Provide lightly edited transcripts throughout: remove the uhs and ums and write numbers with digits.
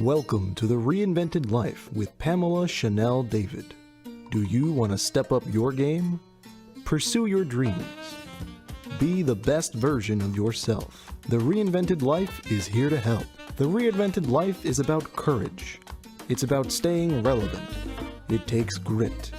Welcome to the Reinvented Life with Pamela Chanel David. Do you want to step up your game? Pursue your dreams. Be the best version of yourself. The Reinvented Life is here to help. The Reinvented Life is about courage. It's about staying relevant. It takes grit.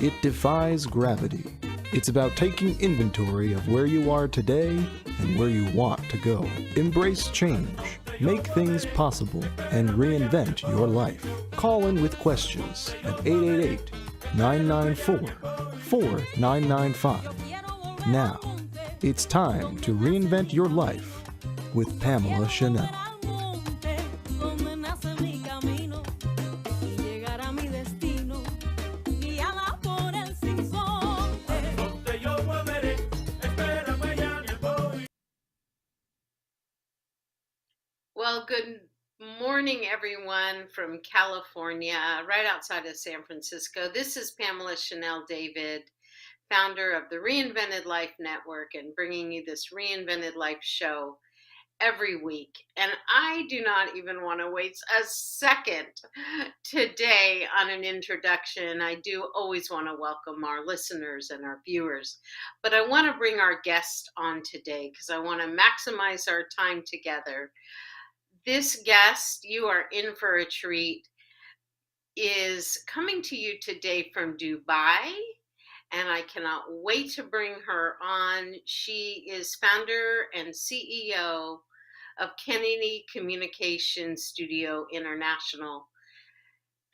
It defies gravity. It's about taking inventory of where you are today and where you want to go. Embrace change, make things possible, and reinvent your life. Call in with questions at 888-994-4995. Now, it's time to reinvent your life with Pamela Chanel. Well, good morning, everyone from California, right outside of San Francisco. This is Pamela Chanel David, founder of the Reinvented Life Network, and bringing you this Reinvented Life show every week. And I do not even want to waste a second today on an introduction. I do always want to welcome our listeners and our viewers, but I want to bring our guest on today because I want to maximize our time together. This guest, you are in for a treat, is coming to you today from Dubai, and I cannot wait to bring her on. She is founder and CEO of Kennedy Communication Studio International.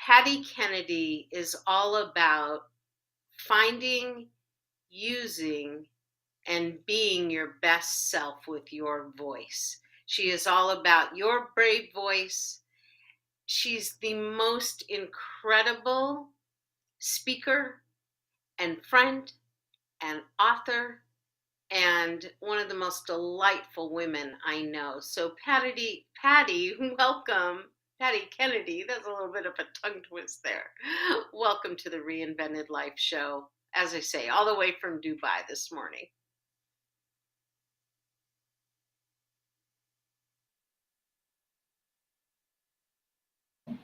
Paddy Kennedy is all about finding, using, and being your best self with your voice. She is all about your brave voice. She's the most incredible speaker and friend and author and one of the most delightful women I know. So Paddy, welcome. Paddy Kennedy, that's a little bit of a tongue twist there. Welcome to the Reinvented Life show. As I say, all the way from Dubai this morning.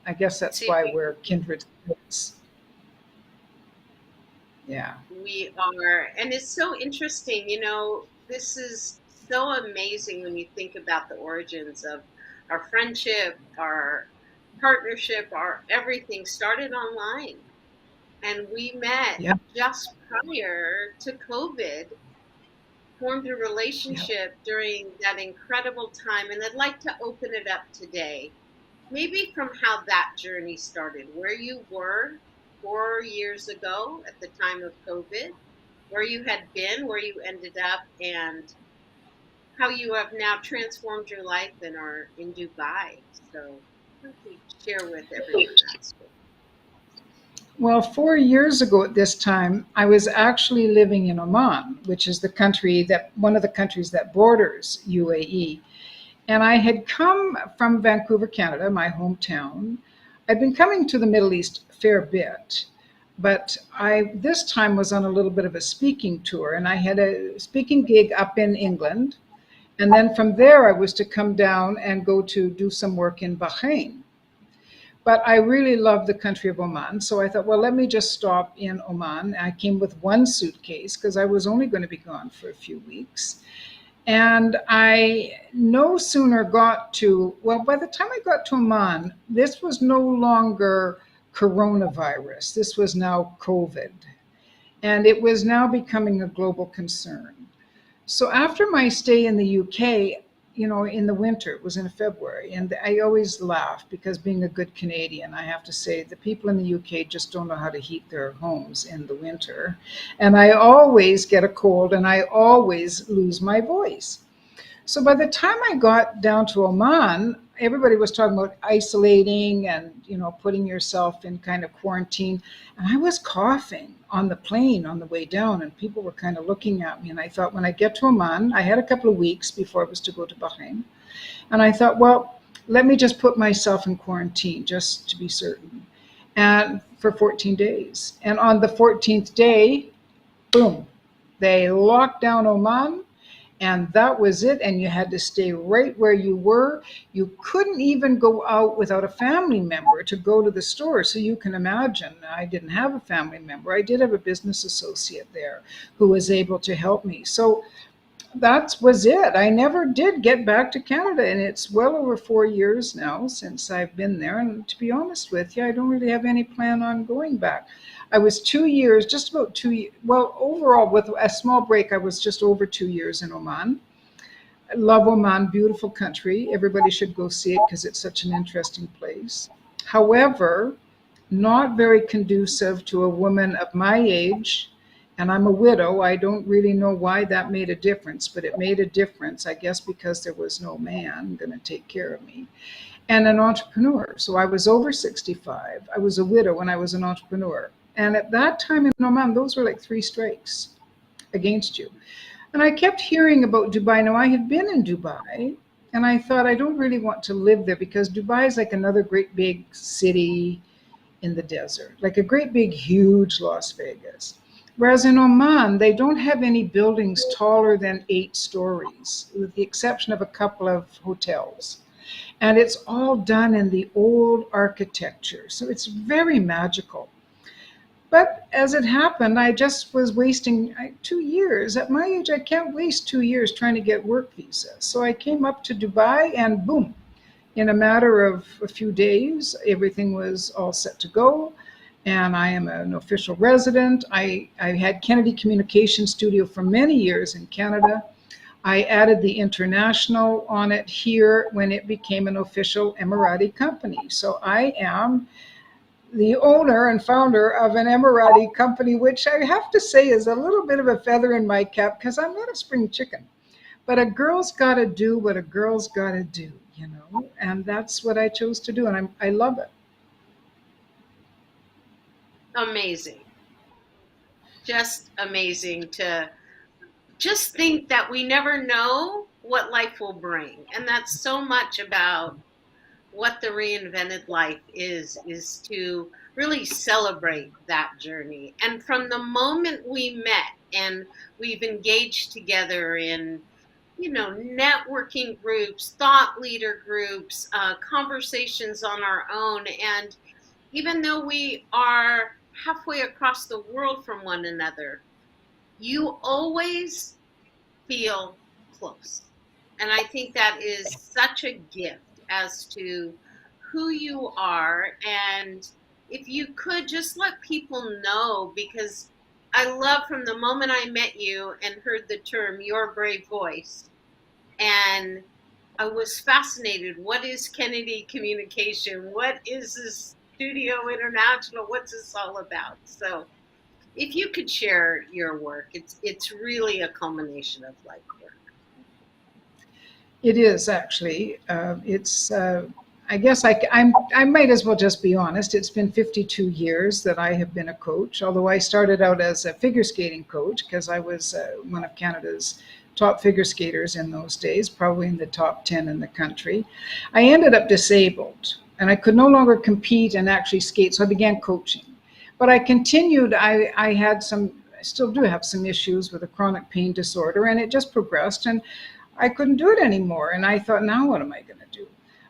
I guess that's why we're kindred spirits. Yeah. We are. And it's so interesting, this is so amazing when you think about the origins of our friendship, our partnership, our everything started online. And we met just prior to COVID, formed a relationship during that incredible time. And I'd like to open it up today, maybe from how that journey started, where you were 4 years ago at the time of COVID, where you had been, where you ended up, and how you have now transformed your life and are in Dubai. So let me share with everyone that story. Well, 4 years ago at this time, I was actually living in Oman, which is one of the countries that borders UAE. And I had come from Vancouver, Canada, my hometown. I'd been coming to the Middle East a fair bit, but I this time was on a little bit of a speaking tour, and I had a speaking gig up in England. And then from there, I was to come down and go to do some work in Bahrain. But I really loved the country of Oman, so I thought, well, let me just stop in Oman. I came with one suitcase because I was only going to be gone for a few weeks. And I no sooner by the time I got to Oman, this was no longer coronavirus. This was now COVID. And it was now becoming a global concern. So after my stay in the UK, in the winter, it was in February, and I always laugh because being a good Canadian, I have to say the people in the UK just don't know how to heat their homes in the winter. And I always get a cold and I always lose my voice. So by the time I got down to Oman, everybody was talking about isolating and, putting yourself in kind of quarantine. And I was coughing on the plane on the way down, and people were kind of looking at me. And I thought, when I get to Oman, I had a couple of weeks before I was to go to Bahrain. And I thought, well, let me just put myself in quarantine just to be certain. And for 14 days. And on the 14th day, boom, they locked down Oman. And that was it. And you had to stay right where you were. You couldn't even go out without a family member to go to the store. So you can imagine, I didn't have a family member. I did have a business associate there who was able to help me. So that was it. I never did get back to Canada, and it's well over 4 years now since I've been there. And to be honest with you, I don't really have any plan on going back. I was 2 years, just about 2 years. Well, overall, with a small break, I was just over 2 years in Oman. I love Oman, beautiful country. Everybody should go see it because it's such an interesting place. However, not very conducive to a woman of my age. And I'm a widow. I don't really know why that made a difference, but it made a difference, I guess, because there was no man going to take care of me. And an entrepreneur. So I was over 65. I was a widow and I was an entrepreneur. And at that time in Oman, those were like three strikes against you. And I kept hearing about Dubai. Now, I had been in Dubai and I thought I don't really want to live there because Dubai is like another great big city in the desert, like a great big, huge Las Vegas. Whereas in Oman, they don't have any buildings taller than 8 stories, with the exception of a couple of hotels. And it's all done in the old architecture. So it's very magical. But as it happened, I just was wasting 2 years. At my age, I can't waste 2 years trying to get work visas. So I came up to Dubai and boom, in a matter of a few days, everything was all set to go. And I am an official resident. I had Kennedy Communication Studio for many years in Canada. I added the international on it here when it became an official Emirati company. So I am the owner and founder of an Emirati company, which I have to say is a little bit of a feather in my cap because I'm not a spring chicken. But a girl's got to do what a girl's got to do, you know, and that's what I chose to do, and I love it. Amazing. Just amazing to just think that we never know what life will bring. And that's so much about what the reinvented life is to really celebrate that journey. And from the moment we met and we've engaged together in, networking groups, thought leader groups, conversations on our own. And even though we are halfway across the world from one another, you always feel close. And I think that is such a gift as to who you are. And if you could just let people know, because I love from the moment I met you and heard the term your brave voice, and I was fascinated. What is Kennedy Communication? What is this Studio International? What's this all about? So if you could share your work, it's really a culmination of life work. It is actually. I guess I might as well just be honest. It's been 52 years that I have been a coach, although I started out as a figure skating coach because I was one of Canada's top figure skaters in those days, probably in the top 10 in the country. I ended up disabled and I could no longer compete and actually skate, so I began coaching. But I continued, I had some, I still do have some issues with a chronic pain disorder, and it just progressed and I couldn't do it anymore. And I thought, now what am I going to do?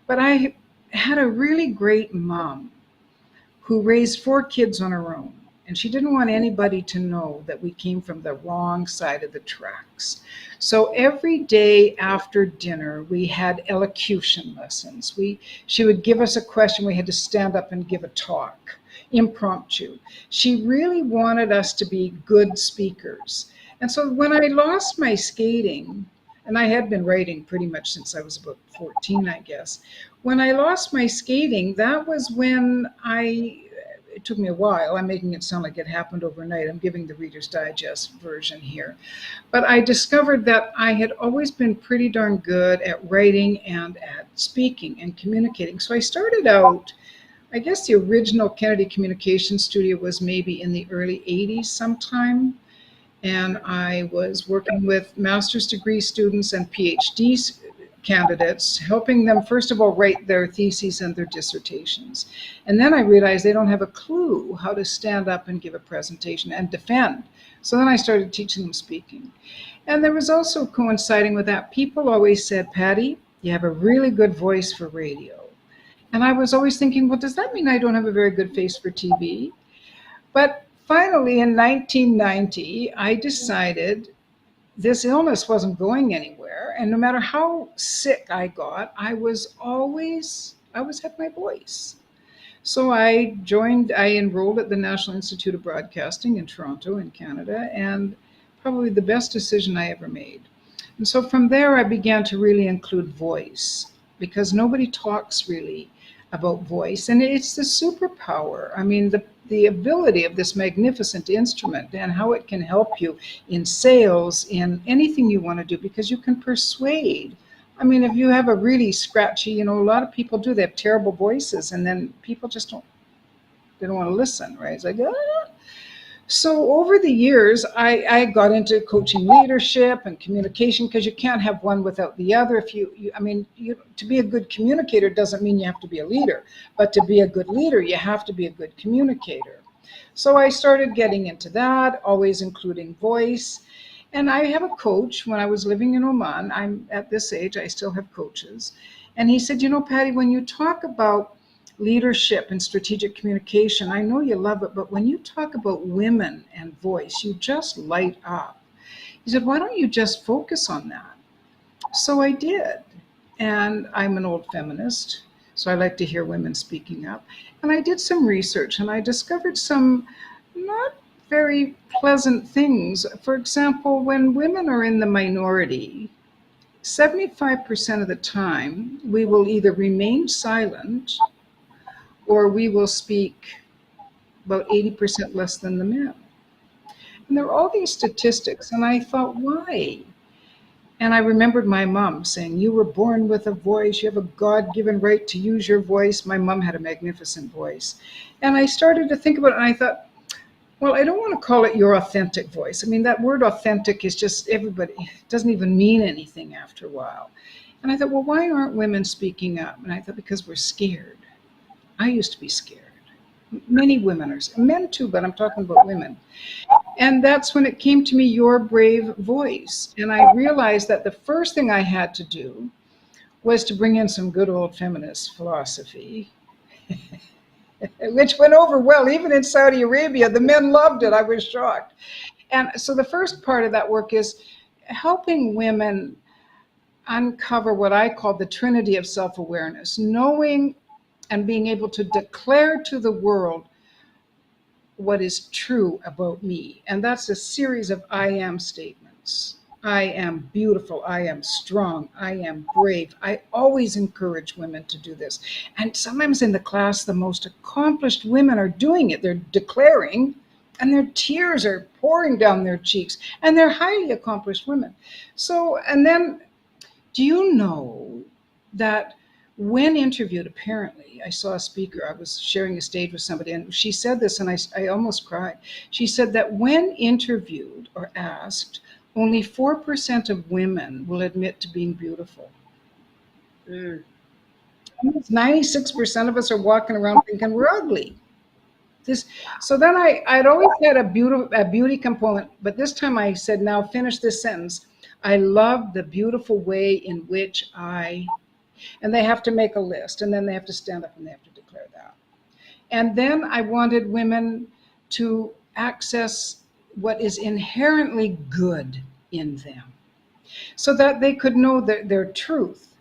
But I had a really great mom who raised 4 kids on her own. And she didn't want anybody to know that we came from the wrong side of the tracks. So every day after dinner, we had elocution lessons. She would give us a question. We had to stand up and give a talk, impromptu. She really wanted us to be good speakers. And so when I lost my skating, and I had been writing pretty much since I was about 14, I guess. When I lost my skating, that was when it took me a while. I'm making it sound like it happened overnight. I'm giving the Reader's Digest version here. But I discovered that I had always been pretty darn good at writing and at speaking and communicating. So I started out, I guess the original Kennedy Communication Studio was maybe in the early 80s sometime. And I was working with master's degree students and PhD candidates, helping them, first of all, write their theses and their dissertations. And then I realized they don't have a clue how to stand up and give a presentation and defend. So then I started teaching them speaking. And there was also coinciding with that, people always said, Paddy, you have a really good voice for radio. And I was always thinking, well, does that mean I don't have a very good face for TV? But finally, in 1990, I decided this illness wasn't going anywhere. And no matter how sick I got, I always had my voice. So I enrolled at the National Institute of Broadcasting in Toronto in Canada, and probably the best decision I ever made. And so from there, I began to really include voice, because nobody talks really about voice. And it's the superpower. I mean, the ability of this magnificent instrument and how it can help you in sales, in anything you want to do, because you can persuade. I mean, if you have a really scratchy, a lot of people do, they have terrible voices, and then people just they don't want to listen, right? It's like, ah. So over the years, I got into coaching leadership and communication, because you can't have one without the other. If to be a good communicator doesn't mean you have to be a leader, but to be a good leader, you have to be a good communicator. So I started getting into that, always including voice. And I have a coach. When I was living in Oman, I'm at this age, I still have coaches. And he said, Paddy, when you talk about leadership and strategic communication, I know you love it, but when you talk about women and voice, you just light up. He said, why don't you just focus on that? So I did. And I'm an old feminist, so I like to hear women speaking up. And I did some research, and I discovered some not very pleasant things. For example, when women are in the minority, 75% of the time, we will either remain silent or we will speak about 80% less than the men. And there are all these statistics, and I thought, why? And I remembered my mom saying, you were born with a voice, you have a God-given right to use your voice. My mom had a magnificent voice. And I started to think about it, and I thought, well, I don't want to call it your authentic voice. I mean, that word authentic is just everybody, it doesn't even mean anything after a while. And I thought, well, why aren't women speaking up? And I thought, because we're scared. I used to be scared. Many women are, men too, but I'm talking about women. And that's when it came to me, your brave voice. And I realized that the first thing I had to do was to bring in some good old feminist philosophy, which went over well. Even in Saudi Arabia, the men loved it. I was shocked. And so the first part of that work is helping women uncover what I call the trinity of self-awareness, knowing and being able to declare to the world what is true about me. And that's a series of I am statements. I am beautiful. I am strong. I am brave. I always encourage women to do this. And sometimes in the class, the most accomplished women are doing it. They're declaring, and their tears are pouring down their cheeks. And they're highly accomplished women. So, and then, do you know that when interviewed, apparently, I saw a speaker, I was sharing a stage with somebody, and she said this, and I almost cried. She said that when interviewed or asked, only 4% of women will admit to being beautiful. 96% of us are walking around thinking we're ugly. So then I'd always had a beauty component, but this time I said, now finish this sentence. I love the beautiful way in which and they have to make a list, and then they have to stand up and they have to declare that. And then I wanted women to access what is inherently good in them, so that they could know their truth,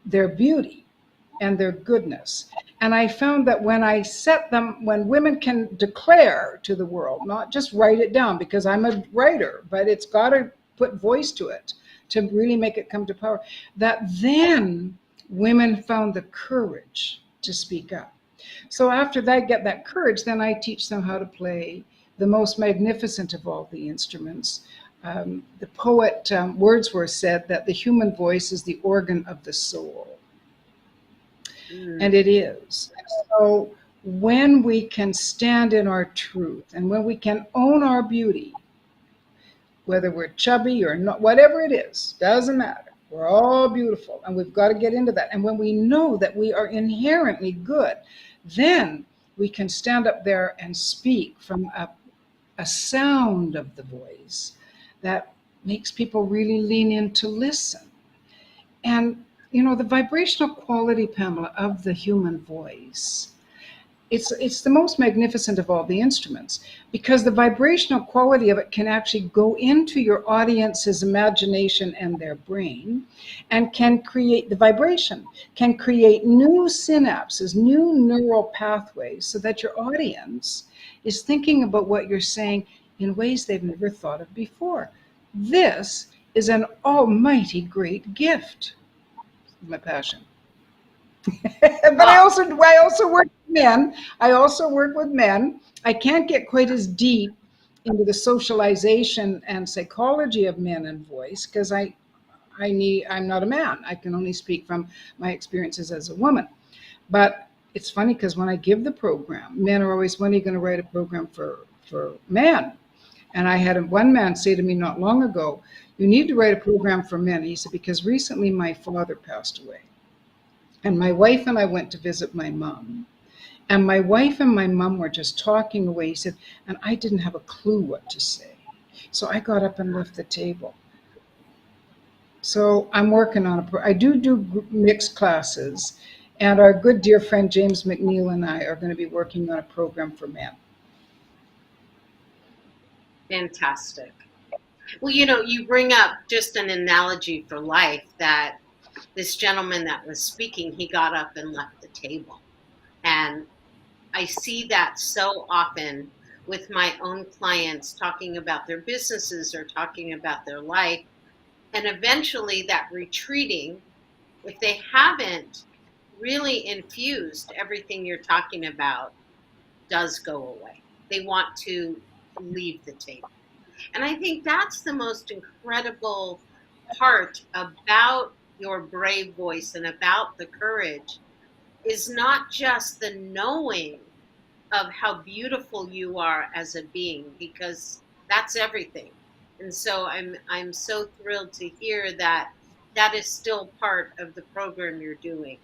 their beauty, and their goodness. And I found that when women can declare to the world, not just write it down, because I'm a writer, but it's got to put voice to it to really make it come to power, that then women found the courage to speak up. So after they get that courage, then I teach them how to play the most magnificent of all the instruments. The poet Wordsworth said that the human voice is the organ of the soul. And it is. So when we can stand in our truth, and when we can own our beauty, whether we're chubby or not, whatever it is, doesn't matter. We're all beautiful, and we've got to get into that. And when we know that we are inherently good, then we can stand up there and speak from a sound of the voice that makes people really lean in to listen. And, the vibrational quality, Pamela, of the human voice, it's the most magnificent of all the instruments, because the vibrational quality of it can actually go into your audience's imagination and their brain, and can create the vibration, can create new synapses, new neural pathways, so that your audience is thinking about what you're saying in ways they've never thought of before. This is an almighty great gift. My passion. But Oh, I also work with men. I also work with men. I can't get quite as deep into the socialization and psychology of men and voice, because I'm not a man. I can only speak from my experiences as a woman. But it's funny, because when I give the program, men are always, when are you going to write a program for men? And I had one man say to me not long ago, you need to write a program for men. He said, because recently my father passed away. And my wife and I went to visit my mom. And my wife and my mom were just talking away. He said, and I didn't have a clue what to say. So I got up and left the table. So I'm working on I do mixed classes. And our good dear friend James McNeil and I are going to be working on a program for men. fantastic. Well, you bring up just an analogy for life that this gentleman that was speaking, he got up and left the table. And I see that so often with my own clients talking about their businesses or talking about their life. And eventually that retreating, if they haven't really infused everything you're talking about, does go away. They want to leave the table. And I think that's the most incredible part about your brave voice and about the courage, is not just the knowing of how beautiful you are as a being, because that's everything. And so I'm so thrilled to hear that that is still part of the program you're doing.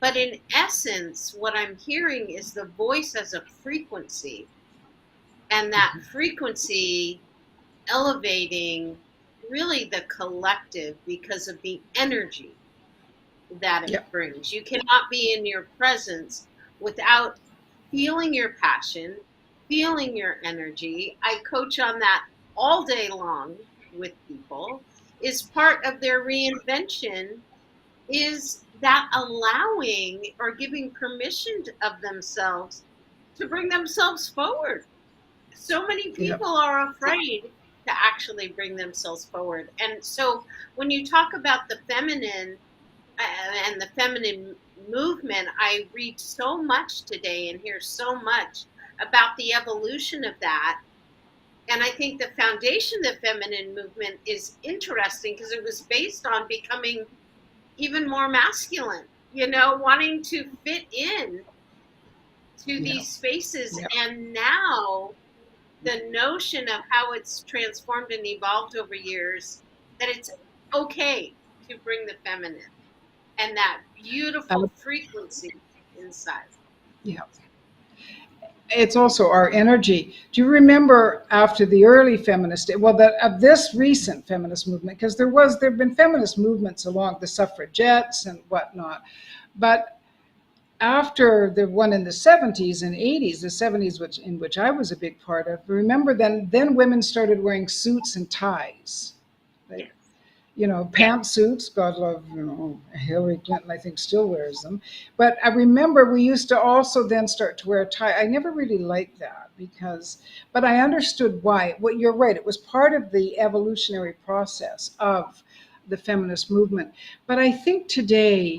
But in essence, what I'm hearing is the voice as a frequency, and that frequency elevating really the collective because of the energy that it Yep. brings. You cannot be in your presence without feeling your passion, feeling your energy. I coach on that all day long with people. Is part of their reinvention, is that allowing or giving permission of themselves to bring themselves forward. So many Yep. people are afraid to actually bring themselves forward. And so when you talk about the feminine and the feminine movement, I read so much today and hear so much about the evolution of that. And I think the foundation of the feminine movement is interesting because it was based on becoming even more masculine, wanting to fit in to Yep. these spaces. Yep. And now the notion of how it's transformed and evolved over years, that it's okay to bring the feminine and that Uh, beautiful frequency inside. yeah. It's also our energy. Do you remember after the early feminist, well, of this recent feminist movement, because there've been feminist movements along the suffragettes and whatnot, but after the one in the 70s and 80s, the 70s, in which I was a big part of, remember then women started wearing suits and ties. Like, Yes. pantsuits. God love, Hillary Clinton, I think, still wears them. But I remember we used to also then start to wear a tie. I never really liked that but I understood why. What you're right, it was part of the evolutionary process of the feminist movement. But I think today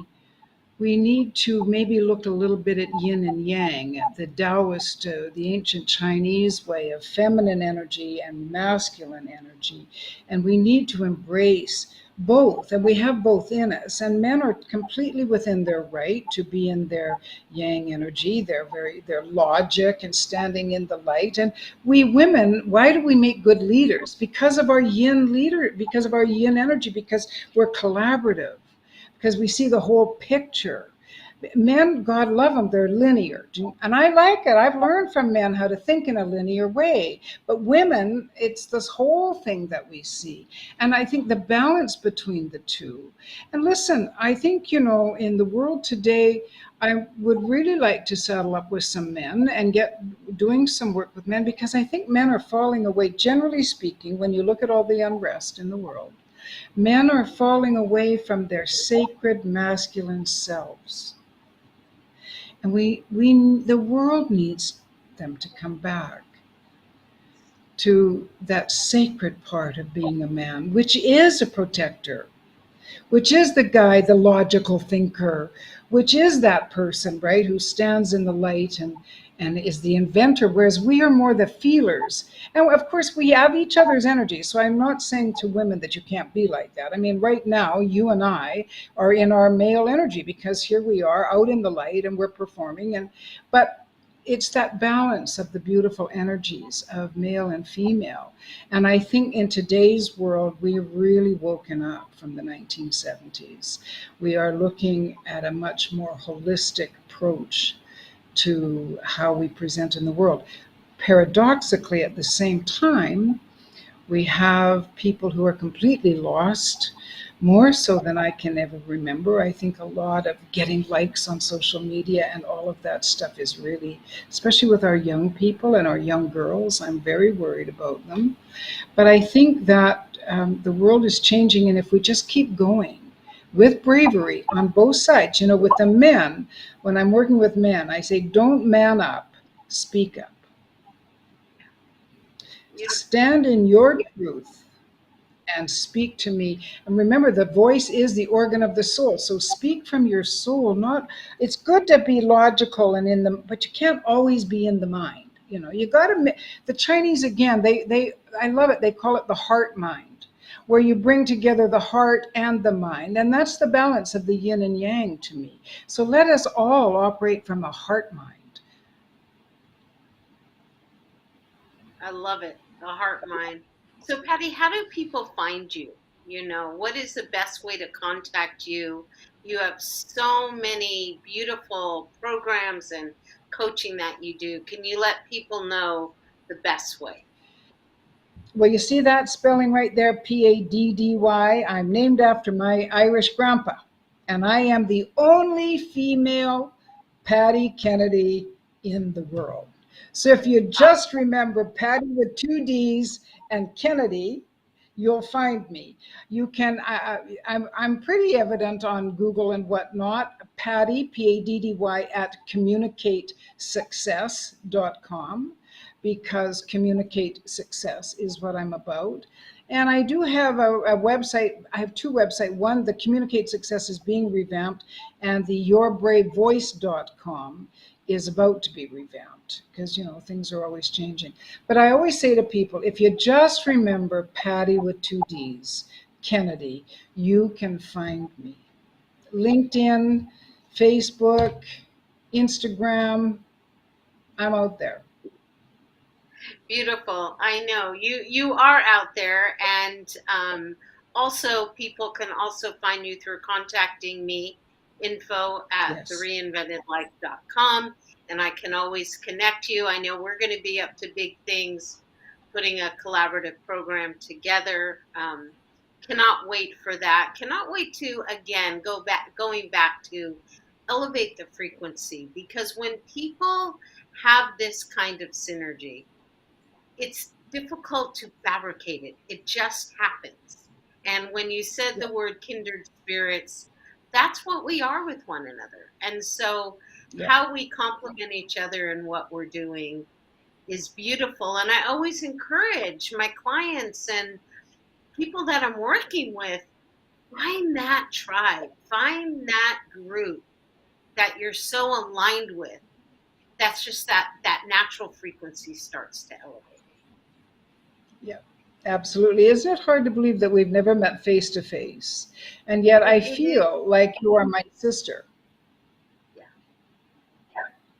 we need to maybe look a little bit at yin and yang, at the Taoist, the ancient Chinese way of feminine energy and masculine energy. And we need to embrace both, and we have both in us. And men are completely within their right to be in their yang energy, their logic and standing in the light. And we women, why do we make good leaders? Because of our yin leader, because of our yin energy, because we're collaborative, because we see the whole picture. Men, God love them, they're linear. And I like it. I've learned from men how to think in a linear way. But women, it's this whole thing that we see. And I think the balance between the two. And listen, I think, in the world today, I would really like to saddle up with some men and get doing some work with men, because I think men are falling away, generally speaking, when you look at all the unrest in the world. Men are falling away from their sacred masculine selves. And the world needs them to come back to that sacred part of being a man, which is a protector, which is the guy, the logical thinker, which is that person, right, who stands in the light and is the inventor, whereas we are more the feelers. And of course, we have each other's energy. So I'm not saying to women that you can't be like that. I mean, right now, you and I are in our male energy because here we are out in the light and we're performing. But it's that balance of the beautiful energies of male and female. And I think in today's world, we've really woken up from the 1970s. We are looking at a much more holistic approach to how we present in the world. Paradoxically, at the same time, we have people who are completely lost, more so than I can ever remember. I think a lot of getting likes on social media and all of that stuff is really, especially with our young people and our young girls, I'm very worried about them. But I think that the world is changing, and if we just keep going with bravery on both sides, with the men, when I'm working with men, I say, don't man up, speak up. Beautiful. Stand in your truth and speak to me. And remember, the voice is the organ of the soul. So speak from your soul. Not, it's good to be logical and but you can't always be in the mind. You got to, the Chinese, again, I love it. They call it the heart mind, where you bring together the heart and the mind. And that's the balance of the yin and yang to me. So let us all operate from a heart mind. I love it. The heart mind. So, Patty, how do people find you? What is the best way to contact you? You have so many beautiful programs and coaching that you do. Can you let people know the best way? Well, you see that spelling right there, Paddy. I'm named after my Irish grandpa, and I am the only female Paddy Kennedy in the world. So if you just remember Paddy with two D's and Kennedy, you'll find me. You can. I'm pretty evident on Google and whatnot. Paddy, Paddy, at communicatesuccess.com, because communicate success is what I'm about. And I do have a website. I have two websites. One, the Communicate Success, is being revamped, and the yourbravevoice.com is about to be revamped, because things are always changing. But I always say to people, if you just remember Paddy with two D's, Kennedy, you can find me. LinkedIn, Facebook, Instagram, I'm out there. Beautiful. I know you are out there, and also people can also find you through contacting me, info at Yes. thereinventedlife.com, and I can always connect you. I know we're going to be up to big things, putting a collaborative program together. Cannot wait for that. Cannot wait to again going back to elevate the frequency, because when people have this kind of synergy, it's difficult to fabricate it. It just happens. And when you said Yeah. the word kindred spirits, that's what we are with one another. And so, Yeah. how we complement each other in what we're doing is beautiful. And I always encourage my clients and people that I'm working with, find that tribe, find that group that you're so aligned with. That's just that natural frequency starts to elevate. Yeah. Absolutely. Isn't it hard to believe that we've never met face to face? And yet I It is, feel like you are my sister. yeah,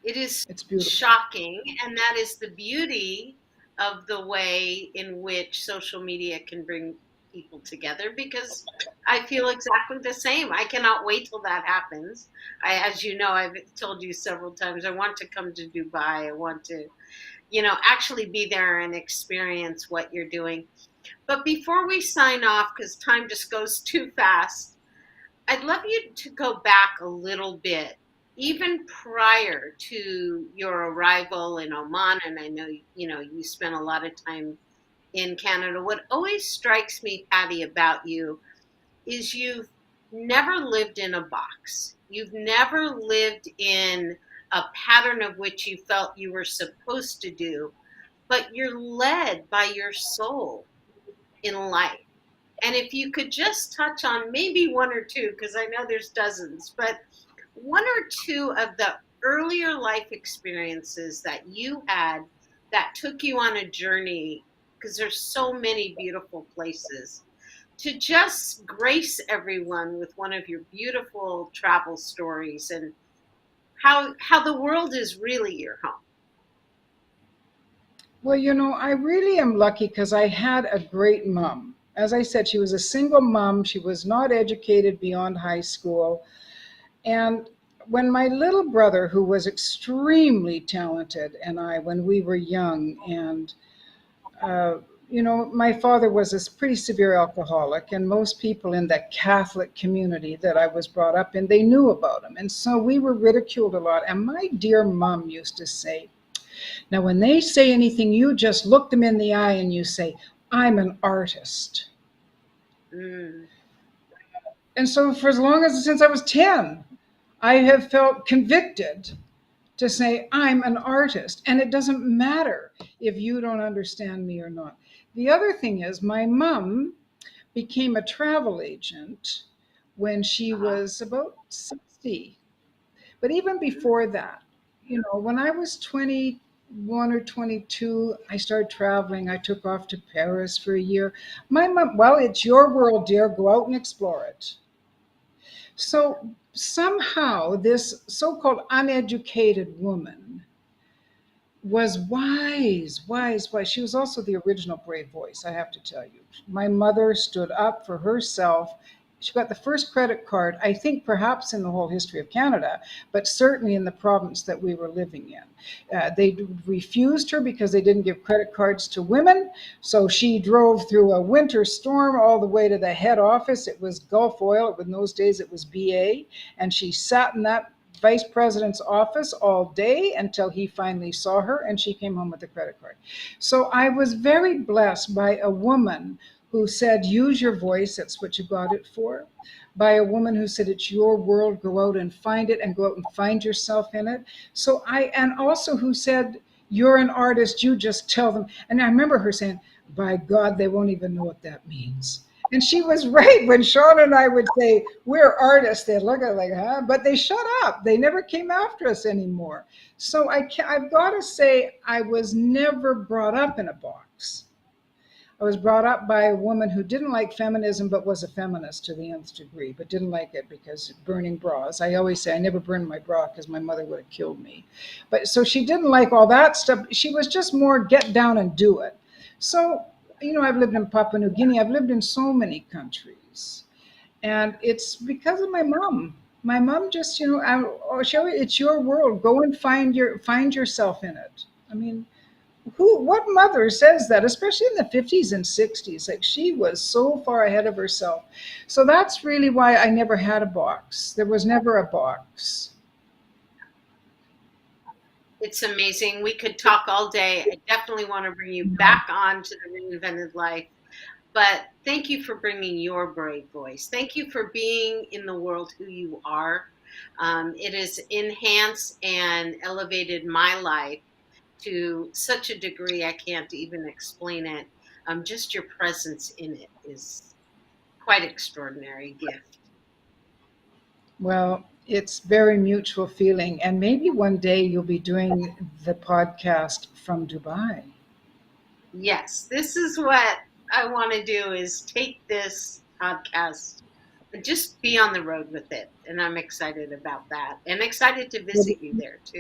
it is It's beautiful. shocking. And that is the beauty of the way in which social media can bring people together, because I feel exactly the same. I cannot wait till that happens. As you know, I've told you several times, I want to come to Dubai. I want to, actually be there and experience what you're doing. But before we sign off, because time just goes too fast, I'd love you to go back a little bit, even prior to your arrival in Oman. And I know, you spent a lot of time in Canada. What always strikes me, Patty, about you is you've never lived in a box. You've never lived in a pattern of which you felt you were supposed to do, but you're led by your soul in life. And if you could just touch on maybe one or two, because I know there's dozens, but one or two of the earlier life experiences that you had that took you on a journey, because there's so many beautiful places, to just grace everyone with one of your beautiful travel stories, and how the world is really your home. Well, I really am lucky because I had a great mom. As I said, she was a single mom. She was not educated beyond high school. And when my little brother, who was extremely talented, and I, when we were young, and uh, my father was a pretty severe alcoholic, and most people in the Catholic community that I was brought up in, they knew about him. And so we were ridiculed a lot. And my dear mom used to say, now, when they say anything, you just look them in the eye and you say, I'm an artist. Mm. And so, for as long as since I was 10, I have felt convicted to say, I'm an artist. And it doesn't matter if you don't understand me or not. The other thing is, my mom became a travel agent when she Uh-huh. was about 60. But even before that, when I was 21 or 22, I started traveling. I took off to Paris for a year. My mom, well, it's your world, dear. Go out and explore it. So somehow, this so called uneducated woman was wise, wise, wise. She was also the original brave voice, I have to tell you. My mother stood up for herself. She got the first credit card, I think perhaps in the whole history of Canada, but certainly in the province that we were living in. They refused her because they didn't give credit cards to women. So she drove through a winter storm all the way to the head office. It was Gulf Oil. In those days, it was BA. And she sat in that vice president's office all day until he finally saw her and she came home with a credit card. So I was very blessed by a woman who said, use your voice, that's what you got it for. By a woman who said, it's your world, go out and find it and go out and find yourself in it. And also who said, you're an artist, you just tell them. And I remember her saying, by God, they won't even know what that means. And she was right. When Sean and I would say, we're artists, they'd look at it like, huh? But they shut up. They never came after us anymore. So I've got to say, I was never brought up in a box. I was brought up by a woman who didn't like feminism, but was a feminist to the nth degree, but didn't like it because burning bras. I always say I never burned my bra because my mother would have killed me. But so she didn't like all that stuff. She was just more get down and do it. So, I've lived in Papua New Guinea. I've lived in so many countries. And it's because of my mom. My mom just, it's your world. Go and find yourself in it. I mean, what mother says that, especially in the 50s and 60s? Like, she was so far ahead of herself. So that's really why I never had a box. There was never a box. It's amazing. We could talk all day. I definitely want to bring you back on to the Reinvented Life. But thank you for bringing your brave voice. Thank you for being in the world who you are. It has enhanced and elevated my life to such a degree I can't even explain it. Just your presence in it is quite extraordinary gift. Well, it's very mutual feeling. And maybe one day you'll be doing the podcast from Dubai. Yes, this is what I want to do is take this podcast and just be on the road with it. And I'm excited about that and excited to visit you there too.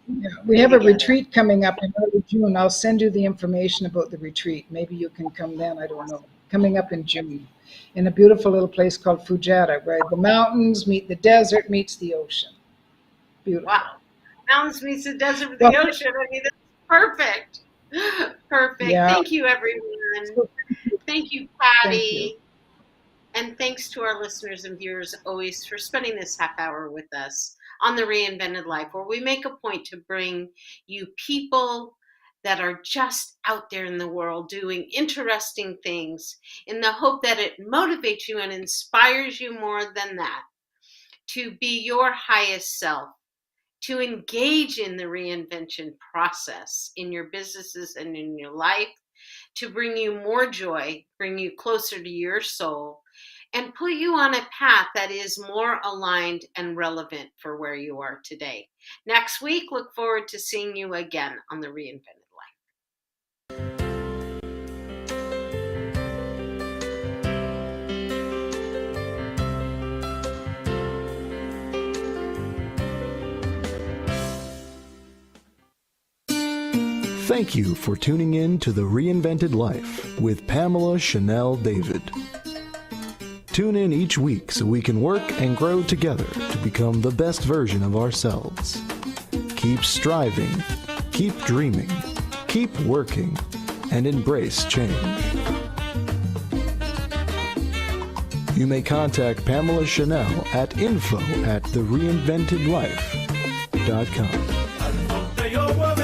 Yeah, we have a retreat coming up in early June. I'll send you the information about the retreat. Maybe you can come then. I don't know. Coming up in June in a beautiful little place called Fujata, where the mountains meet the desert meets the ocean. Beautiful. Wow. Mountains meets the desert with the ocean. I mean, that's perfect. Perfect. Yeah. Thank you, everyone. Thank you, Paddy. Thank you. And thanks to our listeners and viewers always for spending this half hour with us on the Reinvented Life, where we make a point to bring you people that are just out there in the world doing interesting things in the hope that it motivates you and inspires you more than that to be your highest self, to engage in the reinvention process in your businesses and in your life, to bring you more joy, bring you closer to your soul, and put you on a path that is more aligned and relevant for where you are today. Next week, look forward to seeing you again on the Reinvented Life. Thank you for tuning in to The Reinvented Life with Pamela Chanel David. Tune in each week so we can work and grow together to become the best version of ourselves. Keep striving, keep dreaming, keep working, and embrace change. You may contact Pamela Chanel at info@thereinventedlife.com.